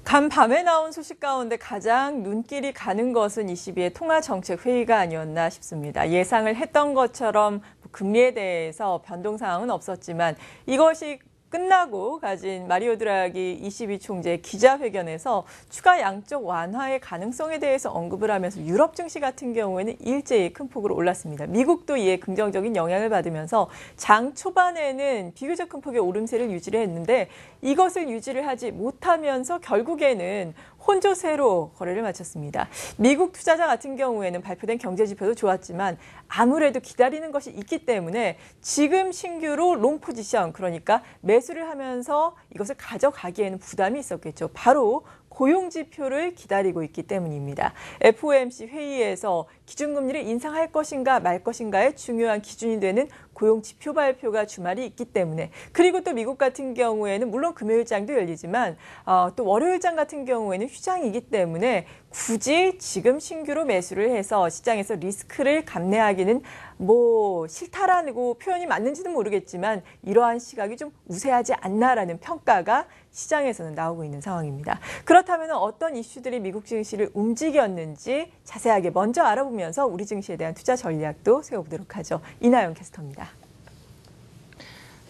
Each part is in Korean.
간밤에 나온 소식 가운데 가장 눈길이 가는 것은 22의 통화정책회의가 아니었나 싶습니다. 예상을 했던 것처럼 금리에 대해서 변동 사항은 없었지만 이것이 끝나고 가진 마리오 드라기 22 총재 기자회견에서 추가 양적 완화의 가능성에 대해서 언급을 하면서 유럽 증시 같은 경우에는 일제히 큰 폭으로 올랐습니다. 미국도 이에 긍정적인 영향을 받으면서 장 초반에는 비교적 큰 폭의 오름세를 유지를 했는데 이것을 유지를 하지 못하면서 결국에는 혼조세로 거래를 마쳤습니다. 미국 투자자 같은 경우에는 발표된 경제 지표도 좋았지만 아무래도 기다리는 것이 있기 때문에 지금 신규로 롱 포지션, 그러니까 매수를 하면서 이것을 가져가기에는 부담이 있었겠죠. 바로 고용 지표를 기다리고 있기 때문입니다. FOMC 회의에서 기준금리를 인상할 것인가 말 것인가의 중요한 기준이 되는 고용 지표 발표가 주말이 있기 때문에, 그리고 또 미국 같은 경우에는 물론 금요일장도 열리지만 또 월요일장 같은 경우에는 휴장이기 때문에 굳이 지금 신규로 매수를 해서 시장에서 리스크를 감내하기는 싫다라고 표현이 맞는지는 모르겠지만 이러한 시각이 좀 우세하지 않나라는 평가가 시장에서는 나오고 있는 상황입니다. 그렇다면 어떤 이슈들이 미국 증시를 움직였는지 자세하게 먼저 알아보면서 우리 증시에 대한 투자 전략도 세워보도록 하죠. 이나영 캐스터입니다.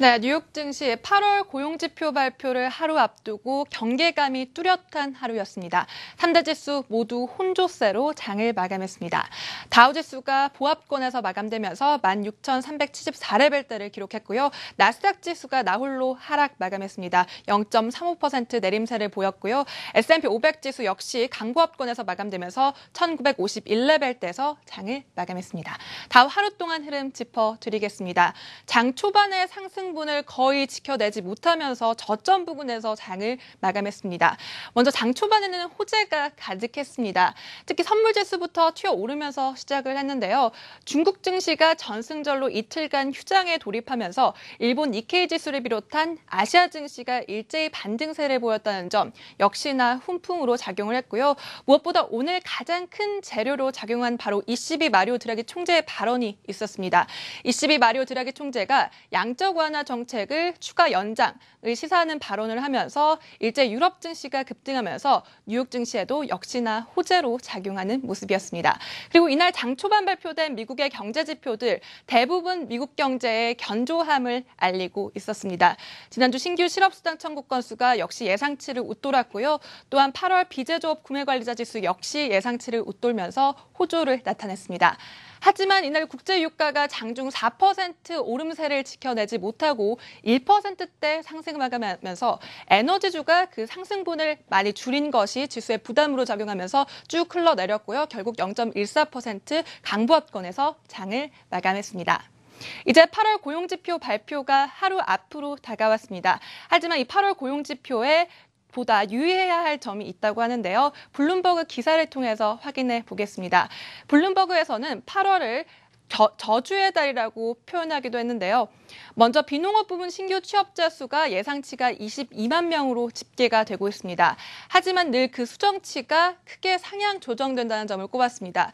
네, 뉴욕 증시 8월 고용지표 발표를 하루 앞두고 경계감이 뚜렷한 하루였습니다. 3대 지수 모두 혼조세로 장을 마감했습니다. 다우지수가 보합권에서 마감되면서 16,374레벨대를 기록했고요. 나스닥 지수가 나홀로 하락 마감했습니다. 0.35% 내림세를 보였고요. S&P 500 지수 역시 강보합권에서 마감되면서 1,951레벨대에서 장을 마감했습니다. 다음 하루 동안 흐름 짚어드리겠습니다. 장 초반의 상승분을 거의 지켜내지 못하면서 저점 부근에서 장을 마감했습니다. 먼저 장 초반에는 호재가 가득했습니다. 특히 선물지수부터 튀어오르면서 시작을 했는데요. 중국 증시가 전승절로 이틀간 휴장에 돌입하면서 일본 니케이 지수를 비롯한 아시아 증시가 일제히 반등세를 보였다는 점 역시나 훈풍으로 작용을 했고요. 무엇보다 오늘 가장 큰 재료로 작용한 바로 이시비 마리오 드라기 총재의 발언이 있었습니다. 이시비 마리오 드라기 총재가 양적 완화 정책을 추가 연장을 시사하는 발언을 하면서 일제 유럽 증시가 급등하면서 뉴욕 증시에도 역시나 호재로 작용하는 모습이었습니다. 그리고 이날 장 초반 발표된 미국의 경제 지표들 대부분 미국 경제의 견조함을 알리고 있었습니다. 지난주 신규 실업수당 청구 건수가 역시 예상치를 웃돌았고요. 또한 8월 비제조업 구매관리자 지수 역시 예상치를 웃돌면서 호조를 나타냈습니다. 하지만 이날 국제유가가 장중 4% 오름세를 지켜내지 못하고 1%대 상승 마감하면서 에너지주가 그 상승분을 많이 줄인 것이 지수의 부담으로 작용하면서 쭉 흘러내렸고요. 결국 0.14% 강보합권에서 장을 마감했습니다. 이제 8월 고용지표 발표가 하루 앞으로 다가왔습니다. 하지만 이 8월 고용지표에 보다 유의해야 할 점이 있다고 하는데요. 블룸버그 기사를 통해서 확인해 보겠습니다. 블룸버그에서는 8월을 저주의 달이라고 표현하기도 했는데요. 먼저 비농업 부문 신규 취업자 수가 예상치가 22만 명으로 집계가 되고 있습니다. 하지만 늘 그 수정치가 크게 상향 조정된다는 점을 꼽았습니다.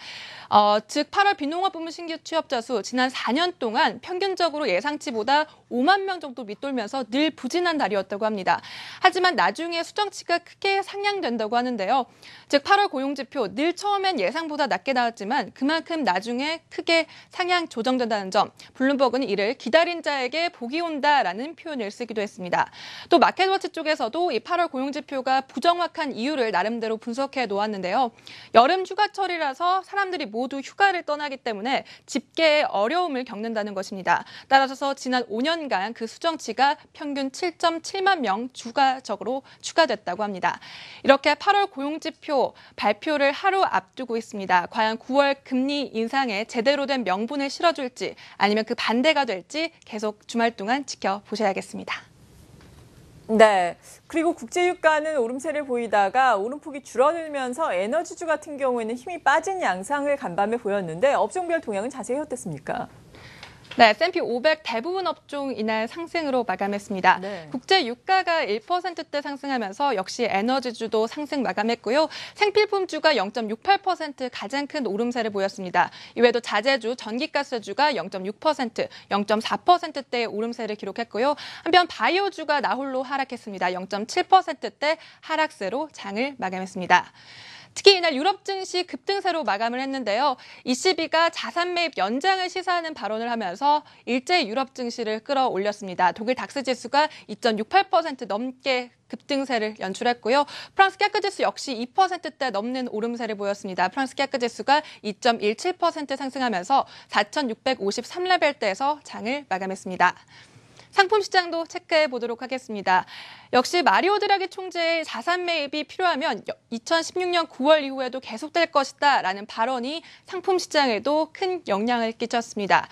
즉 8월 비농업 부문 신규 취업자 수 지난 4년 동안 평균적으로 예상치보다 5만 명 정도 밑돌면서 늘 부진한 달이었다고 합니다. 하지만 나중에 수정치가 크게 상향된다고 하는데요. 즉 8월 고용지표 늘 처음엔 예상보다 낮게 나왔지만 그만큼 나중에 크게 상향 조정된다는 점, 블룸버그는 이를 기다린 자에게 복이 온다라는 표현을 쓰기도 했습니다. 또 마켓워치 쪽에서도 이 8월 고용지표가 부정확한 이유를 나름대로 분석해 놓았는데요. 여름 휴가철이라서 사람들이 모두 휴가를 떠나기 때문에 집계에 어려움을 겪는다는 것입니다. 따라서 지난 5년간 그 수정치가 평균 7.7만 명 추가적으로 추가됐다고 합니다. 이렇게 8월 고용지표 발표를 하루 앞두고 있습니다. 과연 9월 금리 인상에 제대로 된 명분을 실어줄지 아니면 그 반대가 될지 계속 주말 동안 지켜보셔야겠습니다. 네. 그리고 국제유가는 오름세를 보이다가 오름폭이 줄어들면서 에너지주 같은 경우에는 힘이 빠진 양상을 간밤에 보였는데 업종별 동향은 자세히 어땠습니까? 네, S&P 500 대부분 업종 이날 상승으로 마감했습니다. 네. 국제 유가가 1%대 상승하면서 역시 에너지주도 상승 마감했고요. 생필품주가 0.68% 가장 큰 오름세를 보였습니다. 이외에도 자재주, 전기가스주가 0.6%, 0.4%대의 오름세를 기록했고요. 한편 바이오주가 나홀로 하락했습니다. 0.7%대 하락세로 장을 마감했습니다. 특히 이날 유럽 증시 급등세로 마감을 했는데요. ECB가 자산 매입 연장을 시사하는 발언을 하면서 일제히 유럽 증시를 끌어올렸습니다. 독일 닥스 지수가 2.68% 넘게 급등세를 연출했고요. 프랑스 캐크 지수 역시 2%대 넘는 오름세를 보였습니다. 프랑스 캐크 지수가 2.17% 상승하면서 4,653레벨대에서 장을 마감했습니다. 상품 시장도 체크해 보도록 하겠습니다. 역시 마리오 드라기 총재의 자산 매입이 필요하면 2016년 9월 이후에도 계속될 것이다라는 발언이 상품 시장에도 큰 영향을 끼쳤습니다.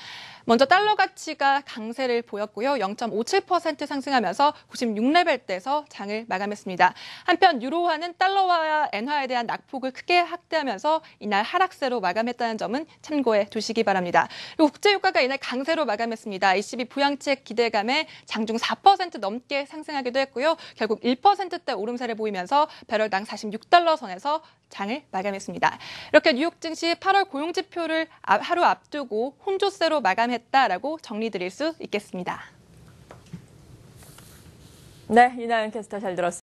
먼저 달러 가치가 강세를 보였고요. 0.57% 상승하면서 96레벨대에서 장을 마감했습니다. 한편 유로화는 달러와 엔화에 대한 낙폭을 크게 확대하면서 이날 하락세로 마감했다는 점은 참고해 두시기 바랍니다. 그리고 국제유가가 이날 강세로 마감했습니다. ECB 부양책 기대감에 장중 4% 넘게 상승하기도 했고요. 결국 1%대 오름세를 보이면서 배럴당 46달러 선에서 장을 마감했습니다. 이렇게 뉴욕 증시 8월 고용지표를 하루 앞두고 혼조세로 마감했다라고 정리드릴 수 있겠습니다. 네, 이나연 캐스터 잘 들었습니다.